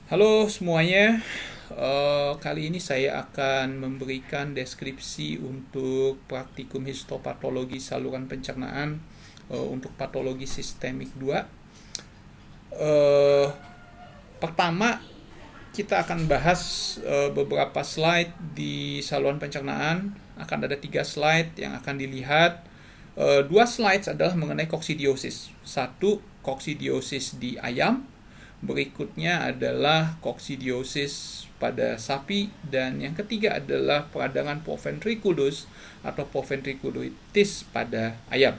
Halo semuanya. Kali ini saya akan memberikan deskripsi untuk praktikum histopatologi saluran pencernaan untuk patologi sistemik 2. Eh, Pertama, kita akan bahas beberapa slide di saluran pencernaan. Akan ada 3 slide yang akan dilihat. 2 slide adalah mengenai koksidiosis. Satu, koksidiosis di ayam. Berikutnya adalah koksidiosis pada sapi, dan yang ketiga adalah peradangan poventriculus atau poventriculitis pada ayam.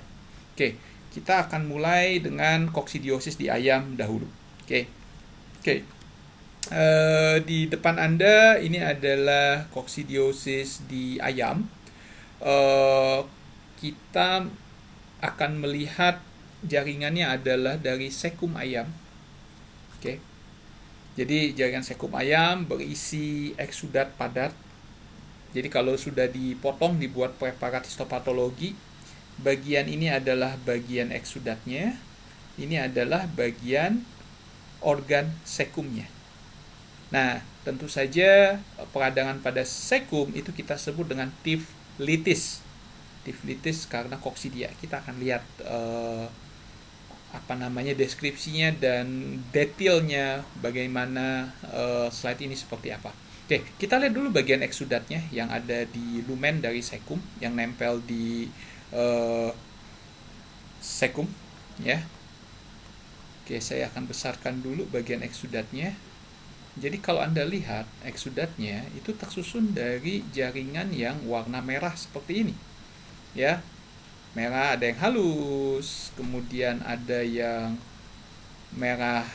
Oke, kita akan mulai dengan koksidiosis di ayam dahulu. Oke. Di depan Anda ini adalah koksidiosis di ayam. Kita akan melihat jaringannya adalah dari sekum ayam. Oke. Jadi jaringan sekum ayam berisi eksudat padat. Jadi kalau sudah dipotong dibuat preparat histopatologi, bagian ini adalah bagian eksudatnya, ini adalah bagian organ sekumnya. Nah, tentu saja peradangan pada sekum itu kita sebut dengan tiflitis. Tiflitis karena koksidia. Kita akan lihat deskripsinya dan detailnya bagaimana slide ini seperti apa. Oke, kita lihat dulu bagian eksudatnya yang ada di lumen dari sekum yang nempel di sekum ya. Oke, saya akan besarkan dulu bagian eksudatnya. Jadi kalau Anda lihat eksudatnya itu tersusun dari jaringan yang warna merah seperti ini. Ya, merah, ada yang halus, kemudian ada yang merah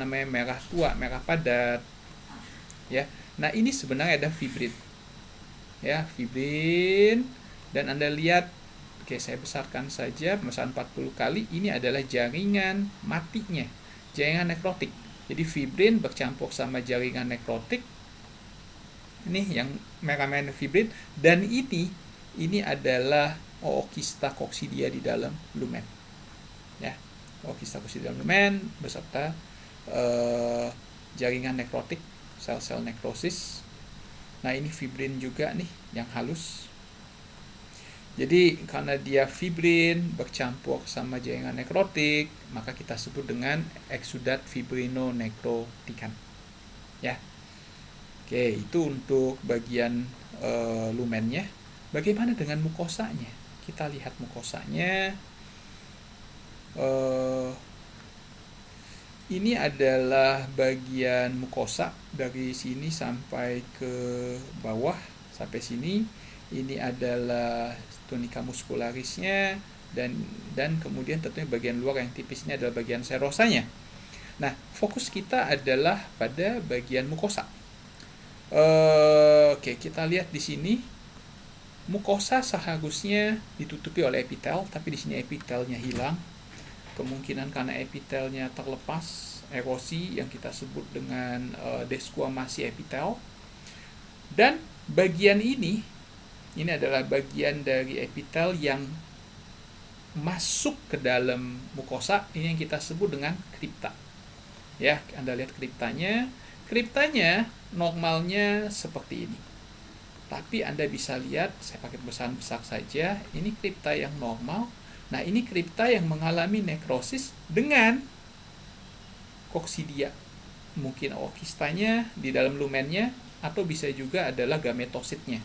merah tua, merah padat. Ya. Nah, ini sebenarnya ada fibrin. Ya, fibrin, dan Anda lihat, oke, saya besarkan saja, misalnya 40 kali, ini adalah jaringan matinya, jaringan nekrotik. Jadi fibrin bercampur sama jaringan nekrotik. Ini yang merah-merah fibrin, dan ini adalah ookista koksidia di dalam lumen. Ya, ookista koksidia di dalam lumen beserta jaringan nekrotik, sel-sel nekrosis. Nah, ini fibrin juga nih yang halus. Jadi karena dia fibrin bercampur sama jaringan nekrotik, maka kita sebut dengan eksudat fibrinonekrotikan. Ya. Oke, itu untuk bagian lumennya. Bagaimana dengan mukosanya? Kita lihat mukosanya. Ini adalah bagian mukosa dari sini sampai ke bawah, sampai sini. Ini adalah tunica muscularisnya, dan kemudian tentunya bagian luar yang tipis ini adalah bagian serosanya. Nah, fokus kita adalah pada bagian mukosa. Oke, kita lihat di sini. Mukosa seharusnya ditutupi oleh epitel, tapi di sini epitelnya hilang. Kemungkinan karena epitelnya terlepas, erosi yang kita sebut dengan desquamasi epitel. Dan bagian ini adalah bagian dari epitel yang masuk ke dalam mukosa, ini yang kita sebut dengan kripta. Ya, Anda lihat kriptanya. Kriptanya normalnya seperti ini. Tapi Anda bisa lihat, saya pakai besar-besar saja, ini kripta yang normal. Nah, ini kripta yang mengalami nekrosis dengan koksidia. Mungkin ookistanya di dalam lumennya, atau bisa juga adalah gametositnya.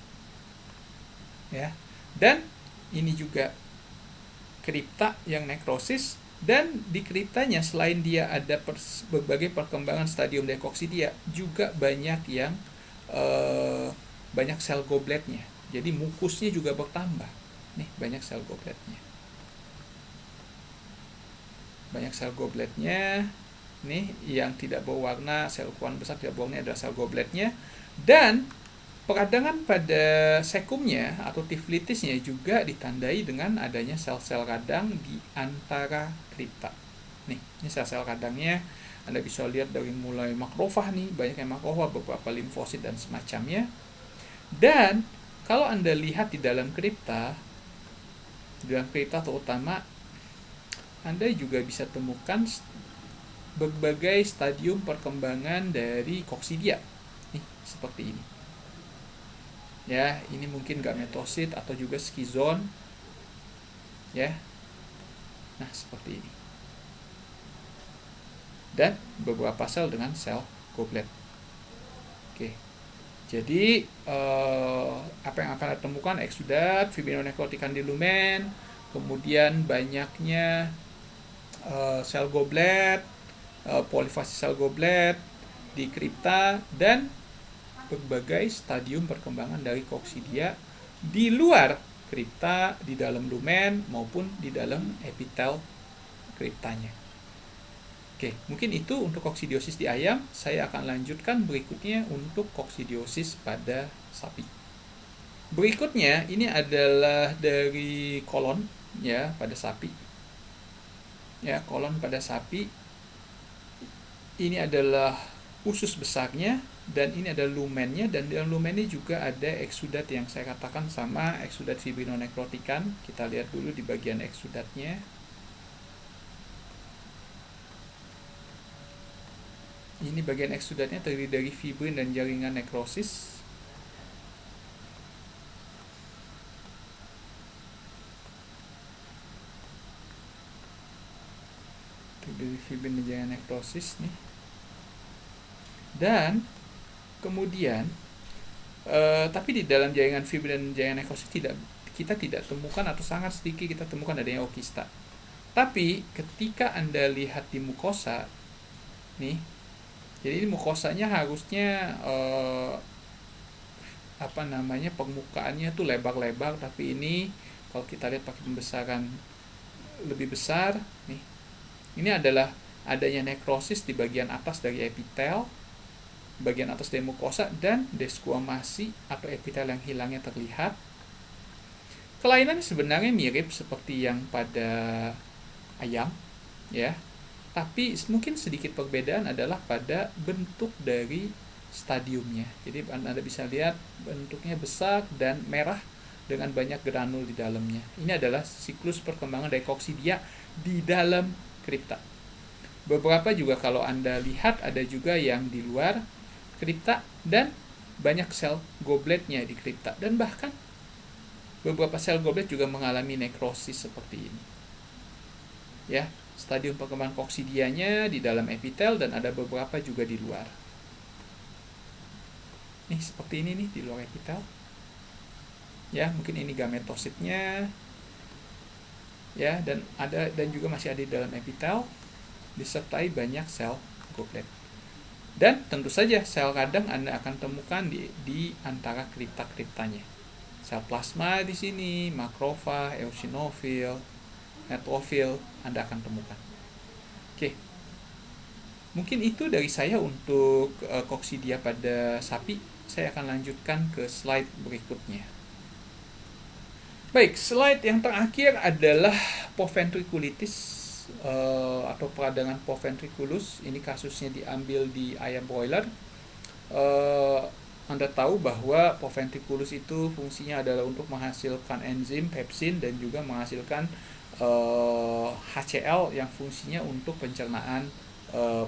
Ya. Dan ini juga kripta yang nekrosis, dan di kriptanya selain dia ada berbagai perkembangan stadium dekoksidia, juga banyak yang banyak sel gobletnya. Jadi mukusnya juga bertambah. Nih, banyak sel gobletnya. Banyak sel gobletnya. Nih, yang tidak berwarna, sel ukuran besar tidak berwarna adalah sel gobletnya. Dan peradangan pada sekumnya atau tiflitisnya juga ditandai dengan adanya sel-sel radang di antara kripta. Nih, ini sel-sel radangnya. Anda bisa lihat dari mulai makrofag nih, banyak yang makrofag, beberapa limfosit dan semacamnya. Dan kalau Anda lihat di dalam kripta terutama, Anda juga bisa temukan berbagai stadium perkembangan dari koksidia. Nih, seperti ini. Ya, ini mungkin gametosit atau juga skizon. Ya. Nah, seperti ini. Dan beberapa sel dengan sel goblet. Oke. Jadi apa yang akan ditemukan? Eksudat, fibrinonekrotikan di lumen, kemudian banyaknya sel goblet, polifasi sel goblet di kripta, dan berbagai stadium perkembangan dari koksidia di luar kripta, di dalam lumen maupun di dalam epitel kriptanya. Oke, mungkin itu untuk koksidiosis di ayam. Saya akan lanjutkan berikutnya untuk koksidiosis pada sapi. Berikutnya ini adalah dari kolon ya pada sapi. Ya, kolon pada sapi. Ini adalah usus besarnya dan ini ada lumennya, dan dalam lumennya juga ada eksudat yang saya katakan sama eksudat fibrinonekrotikan. Kita lihat dulu di bagian eksudatnya. Ini bagian eksudatnya terdiri dari fibrin dan jaringan nekrosis. Terdiri dari fibrin dan jaringan nekrosis nih. Dan kemudian tapi di dalam jaringan fibrin dan jaringan nekrosis kita tidak temukan, atau sangat sedikit kita temukan adanya okista. Tapi ketika Anda lihat di mukosa nih, jadi ini mukosanya harusnya permukaannya tuh lebar-lebar, tapi ini kalau kita lihat pakai pembesaran lebih besar nih, ini adalah adanya nekrosis di bagian atas dari epitel, bagian atas dari mukosa, dan desquamasi atau epitel yang hilangnya terlihat. Kelainan sebenarnya mirip seperti yang pada ayam ya, tapi mungkin sedikit perbedaan adalah pada bentuk dari stadiumnya. Jadi Anda bisa lihat bentuknya besar dan merah dengan banyak granul di dalamnya. Ini adalah siklus perkembangan dari koksidia di dalam kripta. Beberapa juga kalau Anda lihat ada juga yang di luar kripta, dan banyak sel gobletnya di kripta, dan bahkan beberapa sel goblet juga mengalami nekrosis seperti ini. Ya, stadium perkembangan koksidianya di dalam epitel, dan ada beberapa juga di luar. Nih, seperti ini nih di luar epitel. Ya, mungkin ini gametositnya. Ya, dan juga masih ada di dalam epitel, disertai banyak sel goblet. Dan tentu saja sel radang Anda akan temukan di antara kripta-kriptanya. Sel plasma di sini, makrofag, eosinofil, neutrofil Anda akan temukan. Oke. Mungkin itu dari saya untuk koksidia pada sapi. Saya akan lanjutkan ke slide berikutnya. Baik, slide yang terakhir adalah poventriculitis atau peradangan poventriculus. Ini kasusnya diambil di ayam broiler. Anda tahu bahwa poventriculus itu fungsinya adalah untuk menghasilkan enzim pepsin dan juga menghasilkan HCl yang fungsinya untuk pencernaan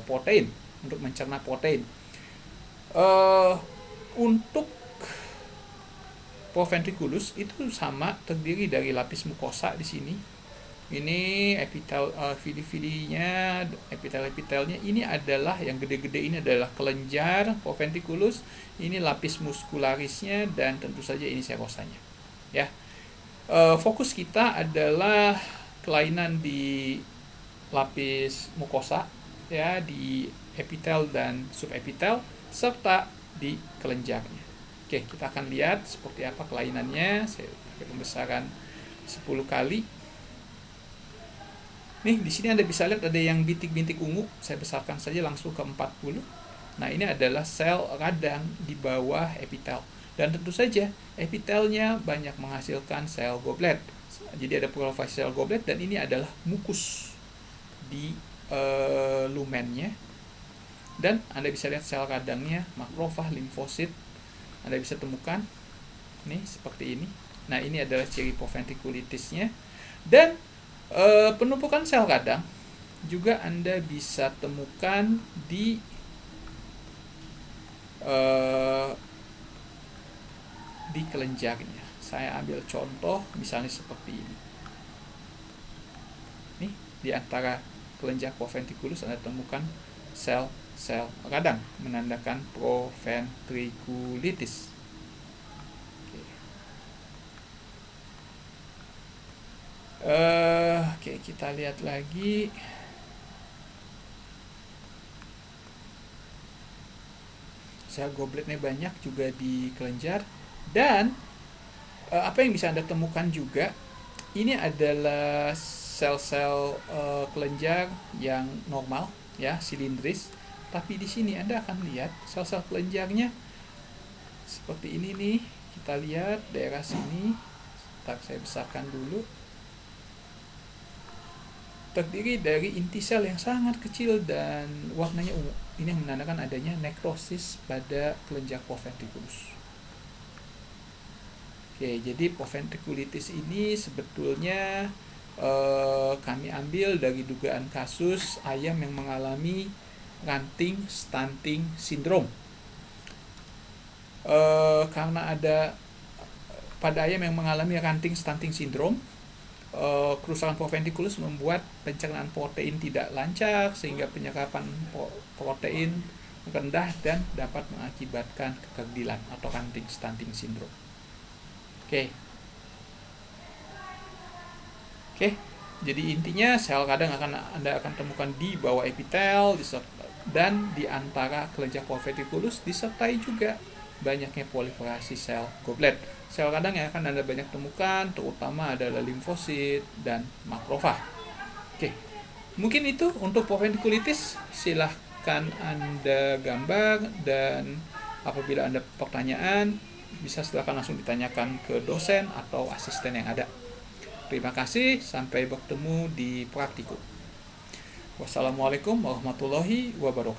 protein, untuk mencerna protein. Untuk poventriculus itu sama, terdiri dari lapis mukosa di sini. Ini epitel fili-filinya, epitel-epitelnya ini adalah yang gede-gede, ini adalah kelenjar poventriculus, ini lapis muskularisnya, dan tentu saja ini serosanya. Ya. Fokus kita adalah kelainan di lapis mukosa ya, di epitel dan subepitel serta di kelenjarnya. Oke, kita akan lihat seperti apa kelainannya. Saya pakai pembesaran 10 kali. Nih, di sini Anda bisa lihat ada yang bintik-bintik ungu. Saya besarkan saja langsung ke 40. Nah, ini adalah sel radang di bawah epitel. Dan tentu saja epitelnya banyak menghasilkan sel goblet. Jadi ada polifasi sel goblet, dan ini adalah mukus di lumennya. Dan Anda bisa lihat sel radangnya, makrofag, limfosit. Anda bisa temukan nih seperti ini. Nah, ini adalah ciri poventriculitisnya. Dan penumpukan sel radang juga Anda bisa temukan di kelenjarnya. Saya ambil contoh misalnya seperti ini. Nih, di antara kelenjar proventriculus Anda temukan sel-sel radang menandakan proventriculitis. Oke, kita lihat lagi. Sel gobletnya banyak juga di kelenjar. Dan apa yang bisa Anda temukan juga, ini adalah sel-sel kelenjar yang normal, ya, silindris. Tapi di sini Anda akan lihat sel-sel kelenjarnya seperti ini nih. Kita lihat daerah sini. Ntar saya besarkan dulu. Terdiri dari inti sel yang sangat kecil dan warnanya ungu. Ini yang menandakan adanya nekrosis pada kelenjar proventriculus. Oke, jadi proventriculitis ini sebetulnya kami ambil dari dugaan kasus ayam yang mengalami ranting stunting syndrome. Karena ada pada ayam yang mengalami ranting stunting syndrome, kerusakan proventriculus membuat pencernaan protein tidak lancar sehingga penyerapan protein rendah dan dapat mengakibatkan kekerdilan atau ranting stunting syndrome. Oke, jadi intinya sel radang Anda akan temukan di bawah epitel dan di antara kelenjar proventriculus, disertai juga banyaknya proliferasi sel goblet. Sel radang yang akan Anda banyak temukan terutama adalah limfosit dan makrofag. Oke, mungkin itu untuk proventriculitis. Silahkan Anda gambar, dan apabila Anda pertanyaan bisa silakan langsung ditanyakan ke dosen atau asisten yang ada. Terima kasih, sampai bertemu di praktikum. Wassalamualaikum warahmatullahi wabarakatuh.